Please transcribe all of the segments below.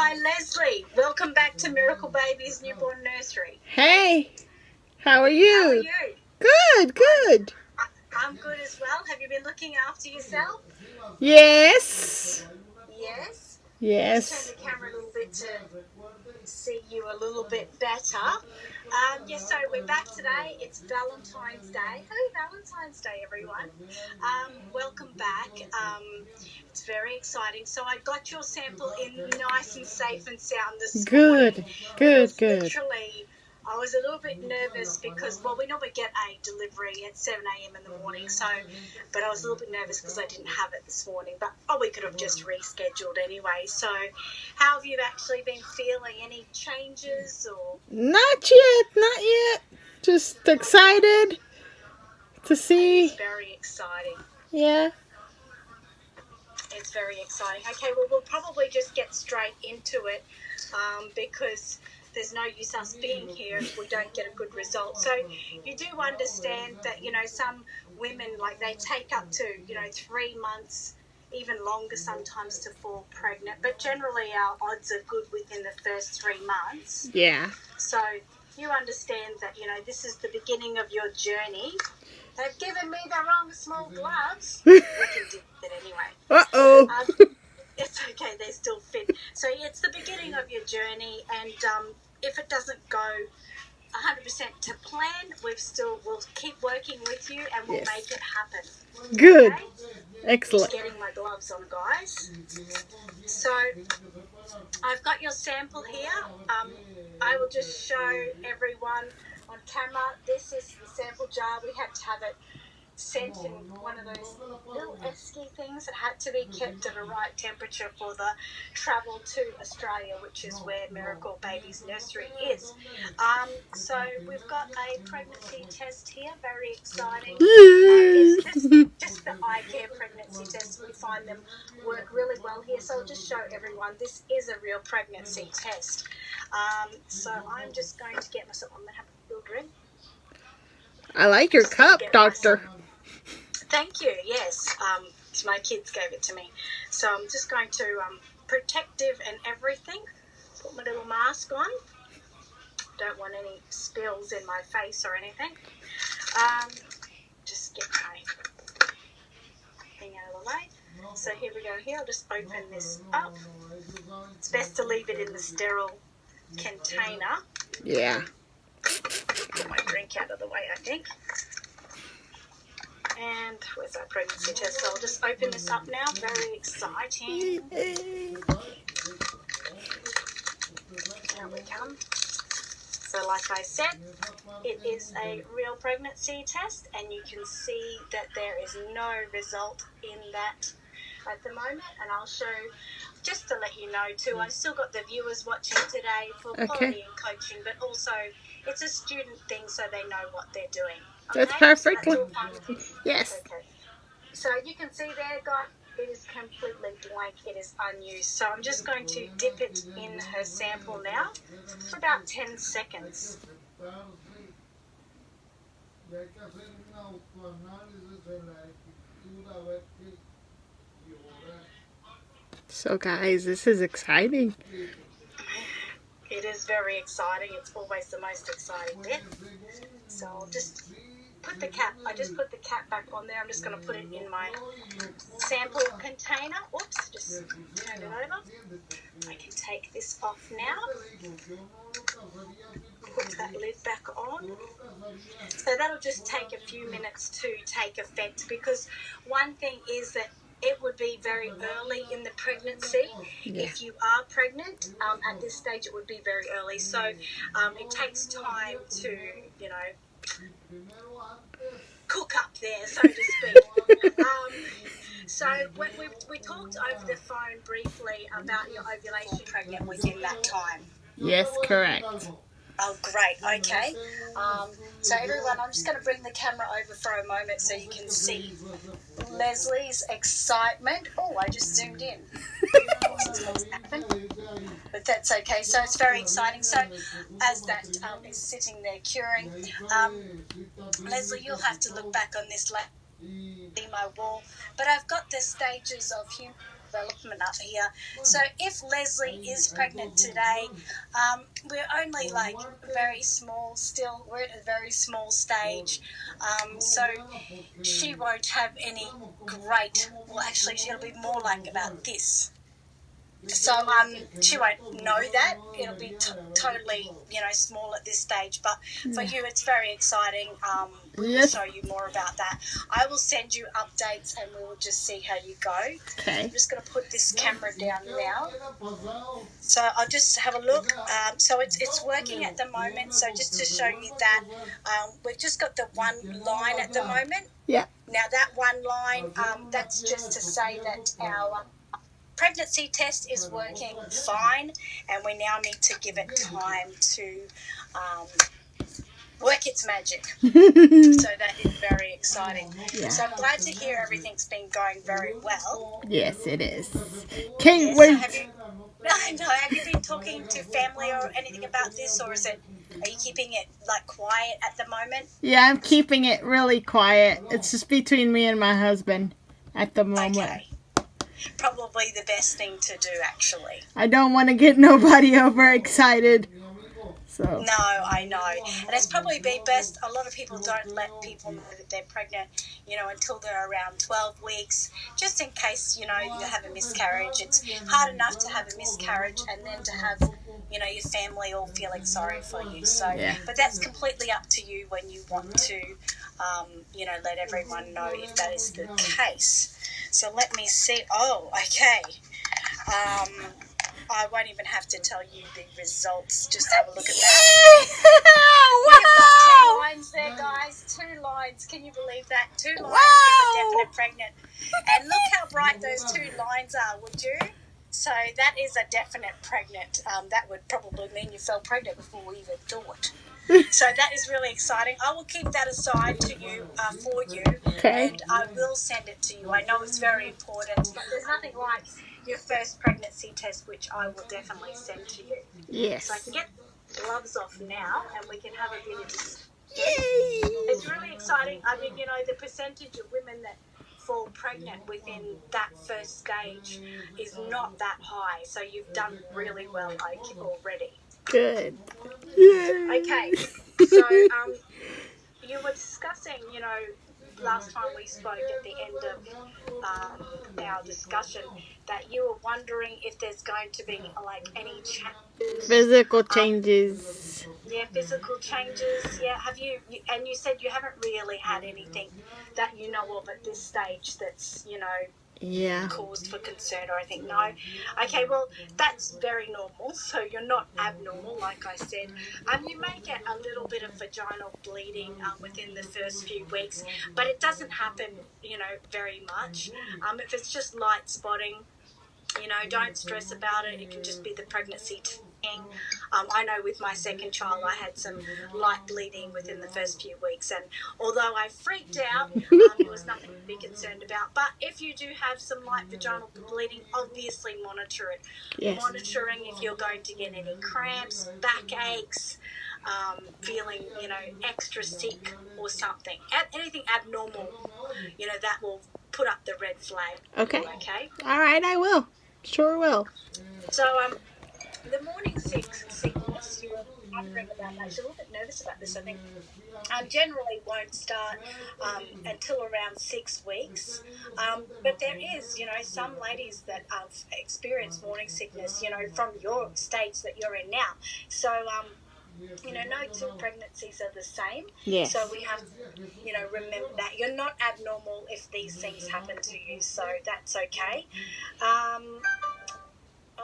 Hi, Leslie. Welcome back to Miracle Babies Newborn Nursery. Hey, how are you? How are you? Good. I'm good as well. Have you been looking after yourself? Yes. Yes. Yes. Just turn the camera a little bit to see you a little bit better. So we're back today. It's Valentine's Day. Happy Valentine's Day, everyone. Welcome back. It's very exciting. So I got your sample in nice and safe and sound this morning. Good. Literally, I was a little bit nervous because, we normally get a delivery at 7 a.m. in the morning, but I was a little bit nervous because I didn't have it this morning. But, we could have just rescheduled anyway. So how have you actually been feeling? Any changes or? Not yet. Just excited to see. It's very exciting. Yeah. It's very exciting. Okay, well, we'll probably just get straight into it because there's no use us being here if we don't get a good result. So you do understand that, some women, they take up to, 3 months, even longer sometimes to fall pregnant. But generally our odds are good within the first 3 months. Yeah. So you understand that, this is the beginning of your journey. They've given me the wrong small gloves. We can do it anyway. Uh-oh. It's okay, they still fit. So it's the beginning of your journey, and if it doesn't go 100% to plan, we'll keep working with you, and we'll make it happen. Good. Okay? Excellent. Just getting my gloves on, guys. So I've got your sample here. I will just show everyone on camera. This is the sample jar. We had to have it sent in one of those little esky things that had to be kept at a right temperature for the travel to Australia, which is where Miracle Babies Nursery is. So we've got a pregnancy test here, very exciting. It's just the eye care pregnancy test. We find them work really well here. So I'll just show everyone this is a real pregnancy test. So I'm just going to get myself, I'm going to have a little drink. I like your cup, Doctor. Thank you. Yes, my kids gave it to me. So I'm just going to protective and everything. Put my little mask on. Don't want any spills in my face or anything. Just get my thing out of the way. So here we go. Here, I'll just open this up. It's best to leave it in the sterile container. Yeah. Get my drink out of the way, I think. And where's our pregnancy test? So I'll just open this up now. Very exciting. Here we come. So like I said, it is a real pregnancy test, and you can see that there is no result in that at the moment. And I'll show, just to let you know too, I've still got the viewers watching today for quality and coaching, but also it's a student thing so they know what they're doing. Okay? That's perfect. So that's all fine. Yes. Okay. So you can see there, guys, it is completely blank. It is unused. So I'm just going to dip it in her sample now for about 10 seconds. So guys, this is exciting. It is very exciting. It's always the most exciting bit. So I'll just put the cap. I just put the cap back on there. I'm just going to put it in my sample container. Oops, just turn it over. I can take this off now. Put that lid back on. So that'll just take a few minutes to take effect, because one thing is that it would be very early in the pregnancy. Yeah. If you are pregnant, at this stage it would be very early. So it takes time to, cook up there, so to speak. So we talked over the phone briefly about your ovulation pregnant within that time. Yes, correct. Oh, great. Okay. So everyone, I'm just going to bring the camera over for a moment so you can see Leslie's excitement. Oh, I just zoomed in. But that's okay. So it's very exciting. So as that is sitting there curing, Leslie, you'll have to look back on this see my wall. But I've got the stages of development up here. So if Leslie is pregnant today, we're only like very small still. We're at a very small stage. So she won't have any great, well, actually, she'll be more like about this. So she won't know that. It'll be totally, small at this stage. But for you, it's very exciting. We'll show you more about that. I will send you updates and we will just see how you go. Okay. I'm just going to put this camera down now. So I'll just have a look. So it's working at the moment. So just to show you that, we've just got the one line at the moment. Yeah. Now that one line, that's just to say that our pregnancy test is working fine, and we now need to give it time to work its magic. So that is very exciting. Yeah. So I'm glad to hear everything's been going very well. Yes, it is. Can't wait. So have you been talking to family or anything about this, or are you keeping it like quiet at the moment? Yeah, I'm keeping it really quiet. It's just between me and my husband at the moment. Okay. Probably the best thing to do, actually. I don't want to get nobody overexcited. So. No, I know. And it's probably be best. A lot of people don't let people know that they're pregnant, until they're around 12 weeks, just in case, you have a miscarriage. It's hard enough to have a miscarriage and then to have, your family all feeling sorry for you. So, yeah. But that's completely up to you when you want to, let everyone know if that is the case. So let me see. Oh, okay. I won't even have to tell you the results. Just have a look at that. We've got 2 lines there, guys. 2 lines. Can you believe that? 2 lines is a definite pregnant. And look how bright those 2 lines are, would you? So that is a definite pregnant. That would probably mean you fell pregnant before we even thought. So that is really exciting. I will keep that aside to you for you, okay. And I will send it to you. I know it's very important, but there's nothing like your first pregnancy test, which I will definitely send to you. Yes. So I can get gloves off now, and we can have a bit of this. Yay! It's really exciting. I mean, the percentage of women that fall pregnant within that first stage is not that high. So you've done really well already. Good. Yay. Okay, so you were discussing, last time we spoke at the end of our discussion, that you were wondering if there's going to be any changes. Physical changes. Physical changes. Yeah, have you? And you said you haven't really had anything that you know of at this stage that's caused for concern or anything. No. Okay, well, that's very normal. So you're not abnormal, like I said. You may get a little bit of vaginal bleeding within the first few weeks, but it doesn't happen, very much. If it's just light spotting, don't stress about it. It can just be the pregnancy thing. I know with my second child I had some light bleeding within the first few weeks, and although I freaked out, there was nothing to be concerned about. But if you do have some light vaginal bleeding, obviously monitor it. Yes. Monitoring if you're going to get any cramps, backaches, feeling, extra sick or something. Anything abnormal, that will put up the red flag. Okay. Okay? All right, I will. Sure will. So, the morning sickness, you were wondering about that. You're a little bit nervous about this, I think. Generally won't start until around 6 weeks. But there is, some ladies that experience morning sickness, from your stage that you're in now. So, no 2 pregnancies are the same. Yes. So we have to, remember that. You're not abnormal if these things happen to you, so that's okay.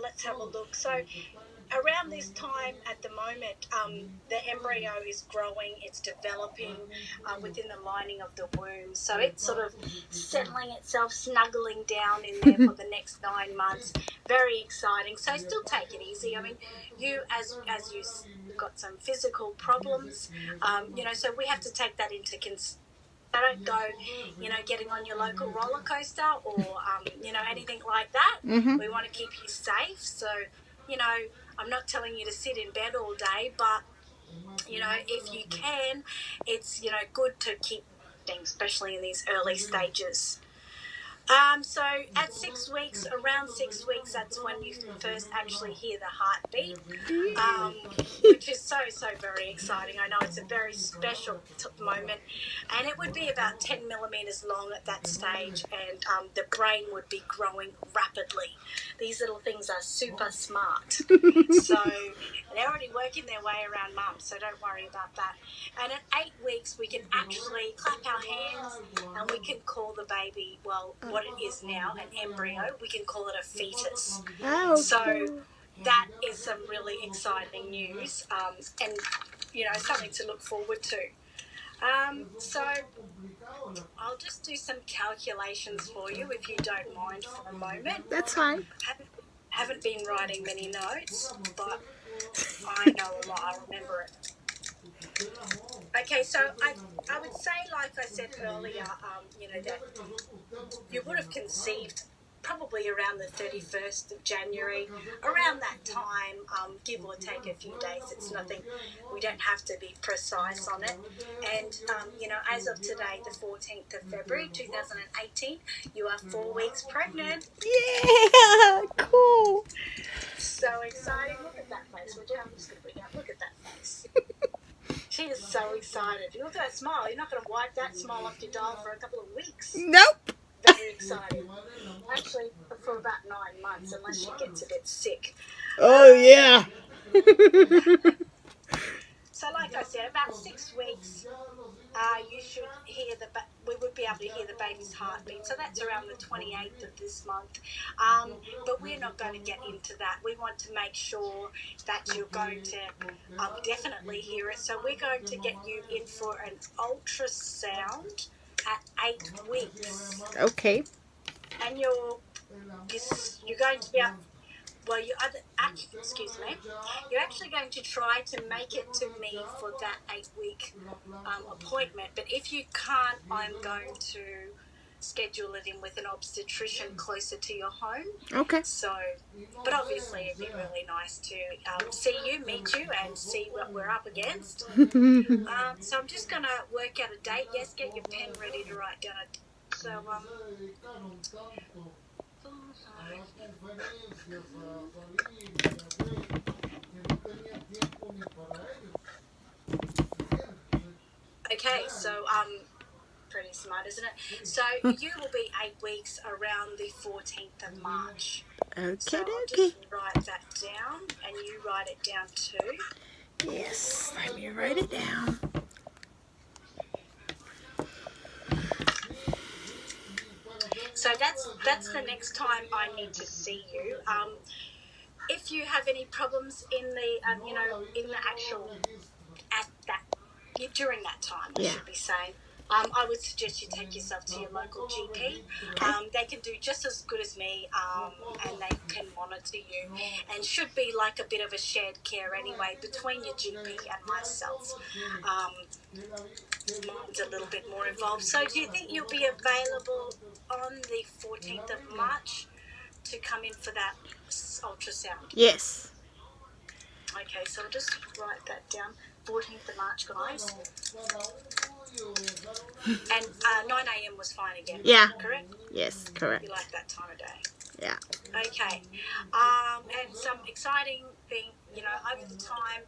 Let's have a look. So around this time at the moment, the embryo is growing, it's developing within the lining of the womb. So it's sort of settling itself, snuggling down in there for the next 9 months. Very exciting. So still take it easy. I mean, you, as you've got some physical problems, so we have to take that into consideration. I don't go, getting on your local roller coaster or, anything like that. Mm-hmm. We want to keep you safe. So, I'm not telling you to sit in bed all day, but, if you can, it's, good to keep things, especially in these early stages. So at 6 weeks, around 6 weeks, that's when you first actually hear the heartbeat, um, which is so very exciting. I know it's a very special moment, and it would be about 10 millimeters long at that stage, and the brain would be growing rapidly. These little things are super smart, so they're already working their way around mum, so don't worry about that. And at 8 weeks, we can actually clap our hands, and we can call the baby, well, what it is now, an embryo. We can call it a fetus. Oh, So cool. that is some really exciting news, and something to look forward to. So I'll just do some calculations for you, if you don't mind, for a moment. That's fine. Haven't been writing many notes, but I know a lot. I remember it. Okay, so I would say, like I said earlier, that you would have conceived probably around the 31st of January, around that time, give or take a few days. It's nothing, we don't have to be precise on it. And, as of today, the 14th of February 2018, you are 4 weeks pregnant. Yeah, cool. So exciting. Look at that face. Would you? I'm just going to bring it up. Look at that face. She is so excited. Look at that smile. You're not going to wipe that smile off your doll for a couple of weeks. Nope. Very exciting. Actually, for about 9 months, unless she gets a bit sick. Oh, yeah. So, like I said, about 6 weeks, you should hear we would be able to hear the baby's heartbeat. So that's around the 28th of this month. But we're not going to get into that. We want to make sure that you're going to definitely hear it. So we're going to get you in for an ultrasound at 8 weeks. Okay. And you're going to be up. Well, you're actually going to try to make it to me for that 8-week appointment. But if you can't, I'm going to schedule it in with an obstetrician closer to your home. Okay. So, but obviously it'd be really nice to see you, meet you, and see what we're up against. So I'm just going to work out a date. Yes, get your pen ready to write down a date. So, okay, so pretty smart, isn't it? So you will be 8 weeks around the 14th of March. Okay, so I'll just write that down, and you write it down too. Yes, let me write it down. So that's the next time I need to see you. If you have any problems in the actual during that time, I should be saying, I would suggest you take yourself to your local GP. They can do just as good as me, and they can monitor you, and should be like a bit of a shared care anyway between your GP and myself. Mine's a little bit more involved. So do you think you'll be available on the 14th of March to come in for that ultrasound? Yes. Okay, so I'll just write that down. 14th of March, guys. And 9 a.m. was fine again. Yeah. Correct? Yes, correct. You like that time of day? Yeah. Okay. And some exciting thing, over the time,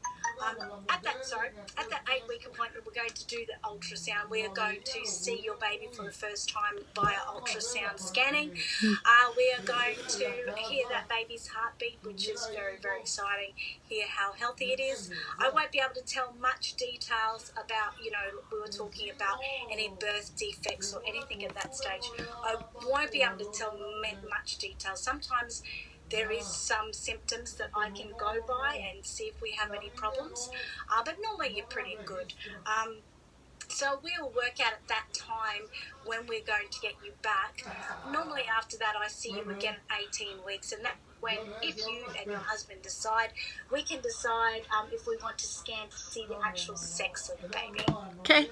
at that 8-week appointment, we're going to do the ultrasound. We are going to see your baby for the first time via ultrasound scanning. We are going to hear that baby's heartbeat, which is very, very exciting, hear how healthy it is. I won't be able to tell much details about, we were talking about any birth defects or anything at that stage. I won't be able to tell much detail. Sometimes there is some symptoms that I can go by and see if we have any problems, but normally you're pretty good. So we'll work out at that time when we're going to get you back. Normally after that I see you again at 18 weeks, and that's when, if you and your husband decide, we can decide if we want to scan to see the actual sex of the baby. Okay.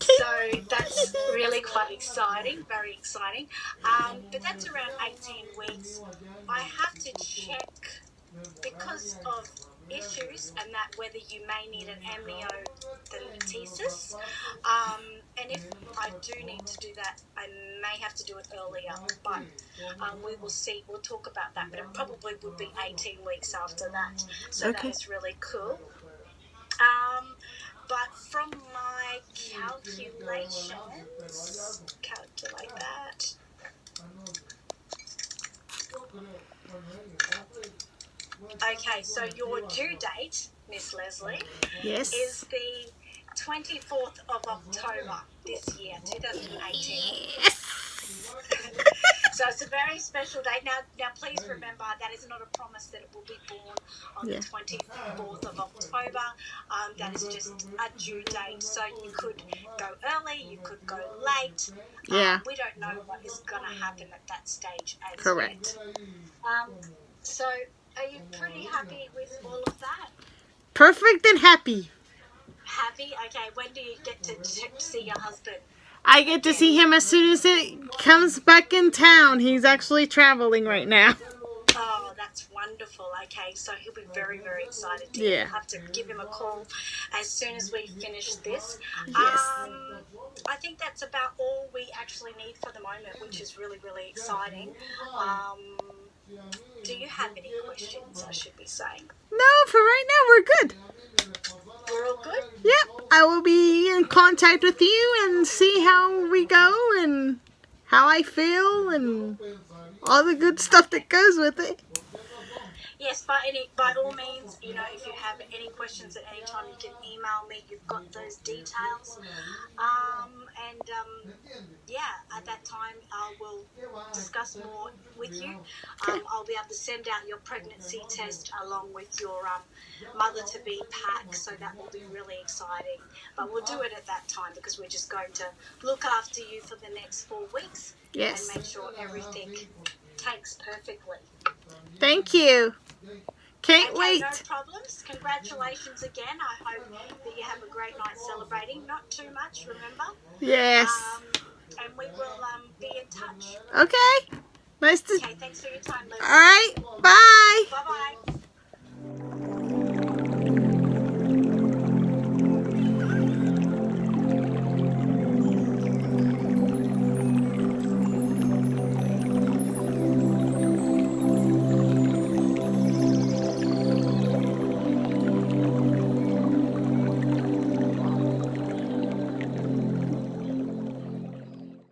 So that's really quite exciting, very exciting. But that's around 18 weeks. I have to check, because of issues, and that whether you may need an amniocentesis. And if I do need to do that, I may have to do it earlier, but we will see. We'll talk about that, but it probably would be 18 weeks after that. So that is really cool. But from my calculations, calculate that. Okay, so your due date, Miss Leslie, Yes. is the 24th of October this year, 2018. Yes. So it's a very special date. Now, please remember that is not a promise that it will be born on the 24th of October. That is just a due date. So you could go early, you could go late. Yeah. We don't know what is going to happen at that stage as Correct. yet. So are you pretty happy with all of that? Perfect and happy. Happy? Okay, when do you get to see your husband? I get to see him as soon as it comes back in town. He's actually traveling right now. Oh, that's wonderful. Okay, so he'll be very, very excited. Yeah. We'll have to give him a call as soon as we finish this. Yes. I think that's about all we actually need for the moment, which is really, really exciting. Do you have any questions, I should be saying? No, for right now we're good. We're all good? Yep, I will be in contact with you and see how we go and how I feel and all the good stuff that goes with it. Yes, by all means, if you have any questions at any time, you can email me. You've got those details. At that time, I will discuss more with you. I'll be able to send out your pregnancy test along with your mother-to-be pack, so that will be really exciting. But we'll do it at that time because we're just going to look after you for the next 4 weeks. Yes. And make sure everything takes perfectly. Thank you. Can't wait. No problems. Congratulations again. I hope that you have a great night celebrating. Not too much, remember? Yes. And we will be in touch. Okay. Nice to... Okay, thanks for your time, Leslie. All right. Bye. Bye-bye.